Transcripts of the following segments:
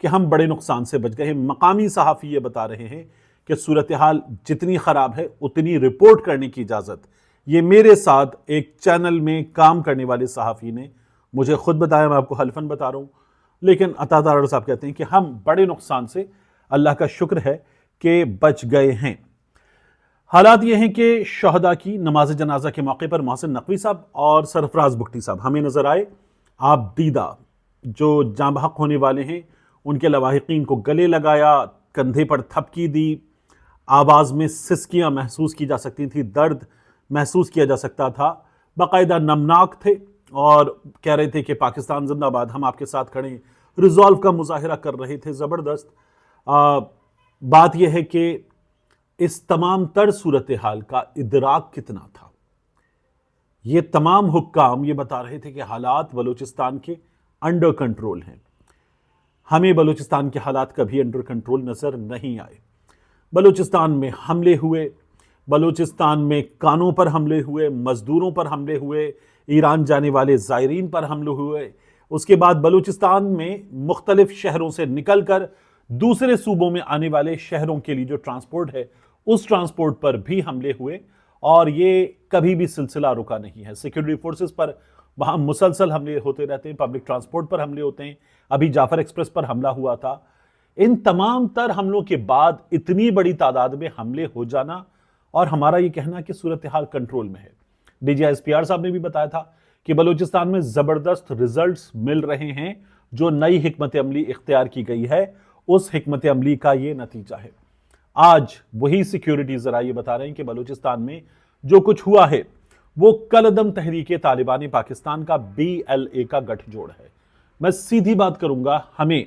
کہ ہم بڑے نقصان سے بچ گئے ہیں۔ مقامی صحافی یہ بتا رہے ہیں کہ صورتحال جتنی خراب ہے اتنی رپورٹ کرنے کی اجازت یہ میرے ساتھ ایک چینل میں کام کرنے والے صحافی نے مجھے خود بتایا، میں آپ کو حلفاً بتا رہا ہوں۔ لیکن عطا تارڑ صاحب کہتے ہیں کہ ہم بڑے نقصان سے اللہ کا شکر ہے کہ بچ گئے ہیں۔ حالات یہ ہیں کہ شہداء کی نماز جنازہ کے موقع پر محسن نقوی صاحب اور سرفراز بگٹی صاحب ہمیں نظر آئے۔ آپ دیدہ جو جاں بحق ہونے والے ہیں ان کے لواحقین کو گلے لگایا، کندھے پر تھپکی دی، آواز میں سسکیاں محسوس کی جا سکتی تھیں، درد محسوس کیا جا سکتا تھا، باقاعدہ نمناک تھے اور کہہ رہے تھے کہ پاکستان زندہ باد، ہم آپ کے ساتھ کھڑے ہیں، ریزالو کا مظاہرہ کر رہے تھے زبردست۔ بات یہ ہے کہ اس تمام تر صورتحال کا ادراک کتنا تھا؟ یہ تمام حکام یہ بتا رہے تھے کہ حالات بلوچستان کے انڈر کنٹرول ہیں۔ ہمیں بلوچستان کے حالات کبھی انڈر کنٹرول نظر نہیں آئے۔ بلوچستان میں حملے ہوئے، بلوچستان میں کانوں پر حملے ہوئے، مزدوروں پر حملے ہوئے، ایران جانے والے زائرین پر حملے ہوئے۔ اس کے بعد بلوچستان میں مختلف شہروں سے نکل کر دوسرے صوبوں میں آنے والے شہروں کے لیے جو ٹرانسپورٹ ہے اس ٹرانسپورٹ پر بھی حملے ہوئے، اور یہ کبھی بھی سلسلہ رکا نہیں ہے۔ سیکیورٹی فورسز پر وہاں مسلسل حملے ہوتے رہتے ہیں، پبلک ٹرانسپورٹ پر حملے ہوتے ہیں، ابھی جعفر ایکسپریس پر حملہ ہوا تھا۔ ان تمام تر حملوں کے بعد اتنی بڑی تعداد میں حملے ہو جانا اور ہمارا یہ کہنا کہ صورتحال کنٹرول میں ہے۔ D G S P R صاحب نے بھی بتایا تھا کہ بلوچستان میں زبردست ریزلٹس مل رہے ہیں، جو نئی حکمت عملی اختیار کی گئی ہے اس حکمت عملی کا یہ نتیجہ ہے۔ آج وہی سیکیورٹی ذرائع یہ بتا رہے ہیں کہ بلوچستان میں جو کچھ ہوا ہے وہ کالعدم تحریک طالبان پاکستان کا BLA کا گٹھ جوڑ ہے۔ میں سیدھی بات کروں گا، ہمیں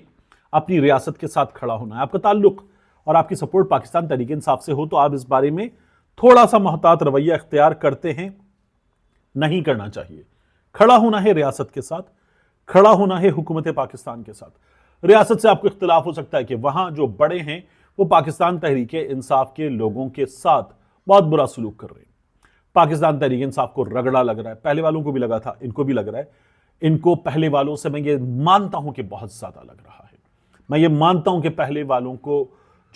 اپنی ریاست کے ساتھ کھڑا ہونا ہے۔ آپ کا تعلق اور آپ کی سپورٹ پاکستان تحریک انصاف سے ہو تو آپ اس بارے میں تھوڑا سا محتاط رویہ اختیار کرتے ہیں، نہیں کرنا چاہیے۔ کھڑا ہونا ہے ریاست کے ساتھ، کھڑا ہونا ہے حکومت پاکستان کے ساتھ۔ ریاست سے آپ کو اختلاف ہو سکتا ہے کہ وہاں جو بڑے ہیں وہ پاکستان تحریک انصاف کے لوگوں کے ساتھ بہت برا سلوک کر رہے ہیں۔ پاکستان تحریک انصاف کو رگڑا لگ رہا ہے، پہلے والوں کو بھی لگا تھا، ان کو بھی لگ رہا ہے۔ ان کو پہلے والوں سے میں یہ مانتا ہوں کہ بہت زیادہ لگ رہا ہے۔ میں یہ مانتا ہوں کہ پہلے والوں کو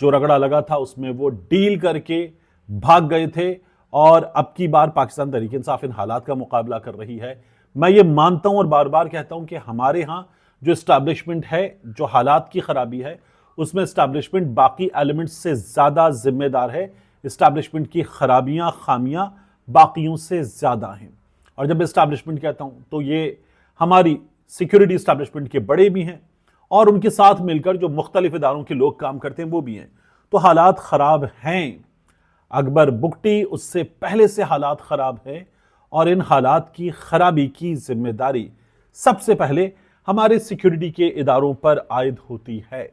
جو رگڑا لگا تھا اس میں وہ ڈیل کر کے بھاگ گئے تھے، اور اب کی بار پاکستان تحریک انصاف ان حالات کا مقابلہ کر رہی ہے۔ میں یہ مانتا ہوں اور بار بار کہتا ہوں کہ ہمارے ہاں جو اسٹیبلشمنٹ ہے، جو حالات کی خرابی ہے، اس میں اسٹیبلشمنٹ باقی ایلیمنٹس سے زیادہ ذمہ دار ہے۔ اسٹیبلشمنٹ کی خرابیاں، خامیاں باقیوں سے زیادہ ہیں۔ اور جب اسٹیبلشمنٹ کہتا ہوں تو یہ ہماری سیکیورٹی اسٹیبلشمنٹ کے بڑے بھی ہیں اور ان کے ساتھ مل کر جو مختلف اداروں کے لوگ کام کرتے ہیں وہ بھی ہیں۔ تو حالات خراب ہیں، اکبر بگٹی اس سے پہلے سے حالات خراب ہیں، اور ان حالات کی خرابی کی ذمہ داری سب سے پہلے ہمارے سیکیورٹی کے اداروں پر عائد ہوتی ہے۔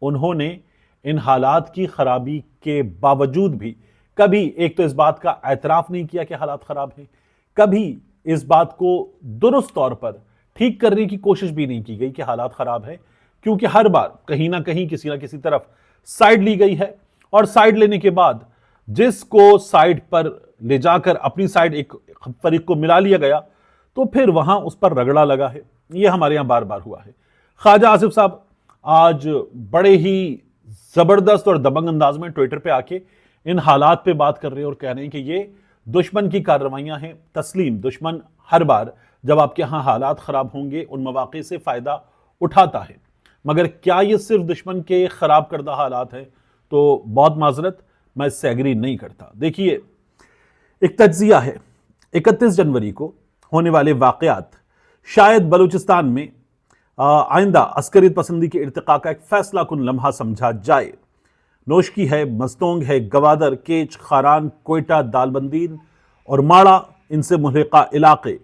انہوں نے ان حالات کی خرابی کے باوجود بھی کبھی ایک تو اس بات کا اعتراف نہیں کیا کہ حالات خراب ہیں، کبھی اس بات کو درست طور پر ٹھیک کرنے کی کوشش بھی نہیں کی گئی کہ حالات خراب ہیں، کیونکہ ہر بار کہیں نہ کہیں کسی نہ کسی طرف سائیڈ لی گئی ہے، اور سائیڈ لینے کے بعد جس کو سائیڈ پر لے جا کر اپنی سائیڈ ایک فریق کو ملا لیا گیا تو پھر وہاں اس پر رگڑا لگا ہے۔ یہ ہمارے یہاں بار بار ہوا ہے۔ خواجہ آصف صاحب آج بڑے ہی زبردست اور دبنگ انداز میں ٹویٹر پہ آ کے ان حالات پہ بات کر رہے ہیں اور کہہ رہے ہیں کہ یہ دشمن کی کارروائیاں ہیں۔ تسلیم، دشمن ہر بار جب آپ کے ہاں حالات خراب ہوں گے ان مواقع سے فائدہ اٹھاتا ہے، مگر کیا یہ صرف دشمن کے خراب کردہ حالات ہیں؟ تو بہت معذرت، میں اس سے ایگری نہیں کرتا۔ دیکھیے، ایک تجزیہ ہے، 31 جنوری کو ہونے والے واقعات شاید بلوچستان میں آئندہ عسکریت پسندی کے ارتقاء کا ایک فیصلہ کن لمحہ سمجھا جائے۔ نوشکی ہے، مستونگ ہے، گوادر، کیچ، خاران، کوئٹہ، دالبندین اور ماڑا، ان سے ملحقہ علاقے،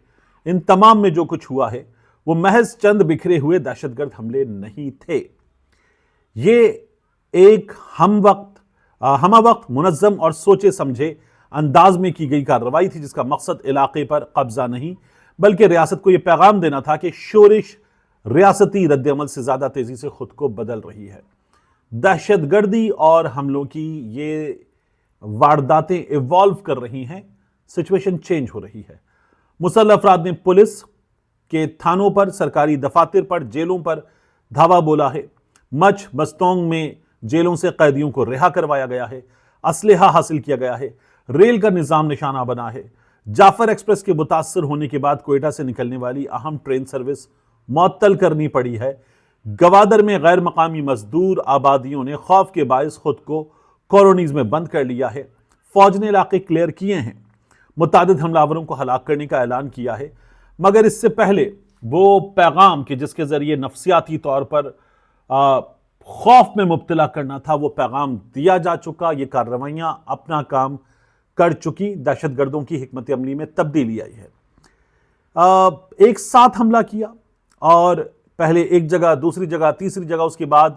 ان تمام میں جو کچھ ہوا ہے وہ محض چند بکھرے ہوئے دہشت گرد حملے نہیں تھے۔ یہ ایک ہمہ وقت منظم اور سوچے سمجھے انداز میں کی گئی کارروائی تھی، جس کا مقصد علاقے پر قبضہ نہیں بلکہ ریاست کو یہ پیغام دینا تھا کہ شورش ریاستی رد عمل سے زیادہ تیزی سے خود کو بدل رہی ہے۔ دہشت گردی اور حملوں کی یہ وارداتیں ایوالو کر رہی ہیں، سچویشن چینج ہو رہی ہے۔ مسلح افراد نے پولیس کے تھانوں پر، سرکاری دفاتر پر، جیلوں پر دھاوا بولا ہے۔ مچھ مستونگ میں جیلوں سے قیدیوں کو رہا کروایا گیا ہے، اسلحہ حاصل کیا گیا ہے، ریل کا نظام نشانہ بنا ہے، جعفر ایکسپریس کے متاثر ہونے کے بعد کوئٹہ سے نکلنے والی اہم ٹرین سروس معطل کرنی پڑی ہے، گوادر میں غیر مقامی مزدور آبادیوں نے خوف کے باعث خود کو کالونیز میں بند کر لیا ہے، فوج نے علاقے کلیئر کیے ہیں، متعدد حملہ آوروں کو ہلاک کرنے کا اعلان کیا ہے، مگر اس سے پہلے وہ پیغام کہ جس کے ذریعے نفسیاتی طور پر خوف میں مبتلا کرنا تھا وہ پیغام دیا جا چکا، یہ کارروائیاں اپنا کام کر چکی، دہشت گردوں کی حکمت عملی میں تبدیلی آئی ہے۔ ایک ساتھ حملہ کیا اور پہلے ایک جگہ، دوسری جگہ، تیسری جگہ، اس کے بعد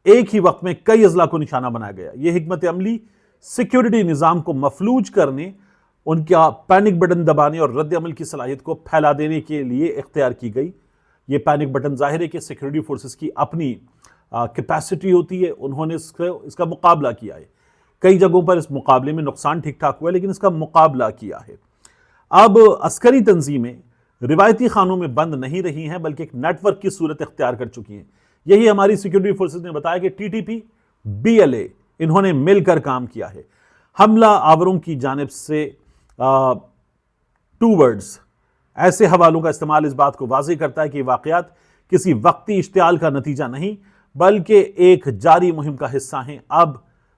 ایک ہی وقت میں کئی اضلاع کو نشانہ بنایا گیا۔ یہ حکمت عملی سیکیورٹی نظام کو مفلوج کرنے، ان کا پینک بٹن دبانے اور رد عمل کی صلاحیت کو پھیلا دینے کے لیے اختیار کی گئی۔ یہ پینک بٹن ظاہر ہے کہ سیکیورٹی فورسز کی اپنی کیپیسٹی ہوتی ہے، انہوں نے اس کا مقابلہ کیا ہے، کئی جگہوں پر اس مقابلے میں نقصان ٹھیک ٹھاک ہوا ہے لیکن اس کا مقابلہ کیا ہے۔ اب عسکری تنظیمیں روایتی خانوں میں بند نہیں رہی ہیں بلکہ ایک نیٹ ورک کی صورت اختیار کر چکی ہیں۔ یہی ہماری سیکیورٹی فورسز نے بتایا کہ T T P, B L A انہوں نے مل کر کام کیا ہے۔ حملہ آوروں کی جانب سے ٹو ورڈز ایسے حوالوں کا استعمال اس بات کو واضح کرتا ہے کہ یہ واقعات کسی وقتی اشتعال کا نتیجہ نہیں بلکہ ایک جاری مہم کا حصہ ہیں۔ اب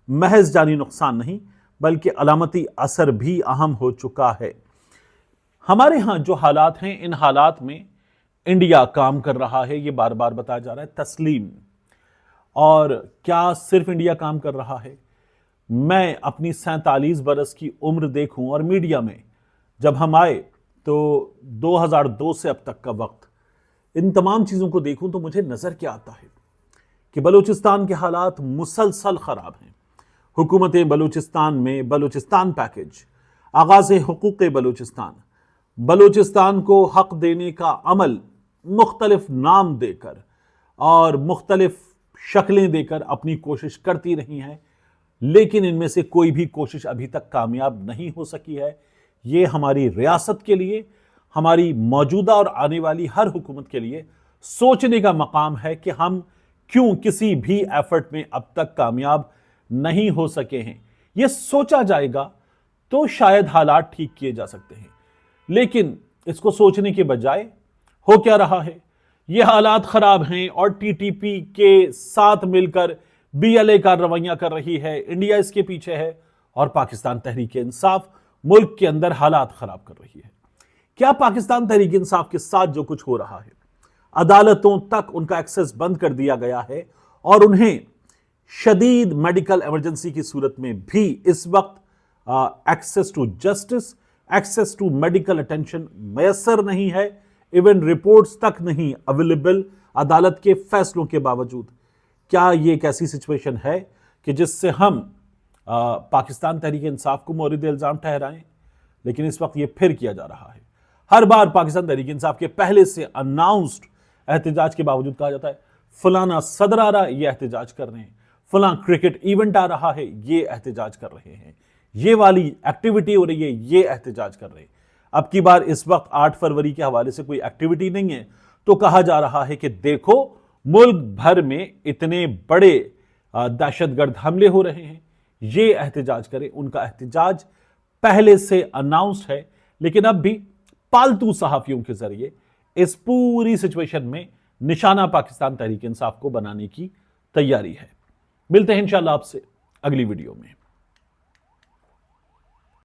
محض جانی نقصان نہیں بلکہ علامتی اثر بھی اہم ہو چکا ہے۔ ہمارے ہاں جو حالات ہیں ان حالات میں انڈیا کام کر رہا ہے، یہ بار بار بتایا جا رہا ہے، تسلیم۔ اور کیا صرف انڈیا کام کر رہا ہے؟ میں اپنی 47 برس کی عمر دیکھوں اور میڈیا میں جب ہم آئے تو 2002 سے اب تک کا وقت، ان تمام چیزوں کو دیکھوں تو مجھے نظر کیا آتا ہے کہ بلوچستان کے حالات مسلسل خراب ہیں۔ حکومت بلوچستان میں بلوچستان پیکج، آغاز حقوق بلوچستان، بلوچستان کو حق دینے کا عمل مختلف نام دے کر اور مختلف شکلیں دے کر اپنی کوشش کرتی رہی ہیں، لیکن ان میں سے کوئی بھی کوشش ابھی تک کامیاب نہیں ہو سکی ہے۔ یہ ہماری ریاست کے لیے، ہماری موجودہ اور آنے والی ہر حکومت کے لیے سوچنے کا مقام ہے کہ ہم کیوں کسی بھی ایفرٹ میں اب تک کامیاب نہیں ہو سکے ہیں۔ یہ سوچا جائے گا تو شاید حالات ٹھیک کیے جا سکتے ہیں، لیکن اس کو سوچنے کے بجائے ہو کیا رہا ہے؟ یہ حالات خراب ہیں اور ٹی ٹی پی کے ساتھ مل کر بی ایل اے کارروائیاں کر رہی ہے، انڈیا اس کے پیچھے ہے، اور پاکستان تحریک انصاف ملک کے اندر حالات خراب کر رہی ہے۔ کیا پاکستان تحریک انصاف کے ساتھ جو کچھ ہو رہا ہے، عدالتوں تک ان کا ایکسس بند کر دیا گیا ہے اور انہیں شدید میڈیکل ایمرجنسی کی صورت میں بھی اس وقت access to justice, access to medical attention میسر نہیں ہے، ایون رپورٹس تک نہیں اویلیبل عدالت کے فیصلوں کے باوجود؟ کیا یہ ایک ایسی سچویشن ہے کہ جس سے ہم پاکستان تحریک انصاف کو مورد الزام ٹھہرائیں؟ لیکن اس وقت یہ پھر کیا جا رہا ہے۔ ہر بار پاکستان تحریک انصاف کے پہلے سے اناؤنسڈ احتجاج کے باوجود کہا جاتا ہے فلانا صدر آ رہا ہے، یہ احتجاج کر رہے ہیں، فلاں کرکٹ ایونٹ آ رہا ہے، یہ احتجاج کر رہے ہیں، یہ والی ایکٹیویٹی ہو رہی ہے، یہ احتجاج کر رہے ہیں۔ اب کی بار اس وقت 8 فروری کے حوالے سے کوئی ایکٹیویٹی نہیں ہے تو کہا جا رہا ہے کہ دیکھو ملک بھر میں اتنے بڑے دہشت گرد حملے ہو رہے ہیں، یہ احتجاج کریں۔ ان کا احتجاج پہلے سے اناؤنسڈ ہے، لیکن اب بھی پالتو صحافیوں کے ذریعے اس پوری سچویشن میں نشانہ پاکستان تحریک انصاف کو بنانے کی تیاری ہے۔ ملتے ہیں انشاءاللہ آپ سے اگلی ویڈیو میں۔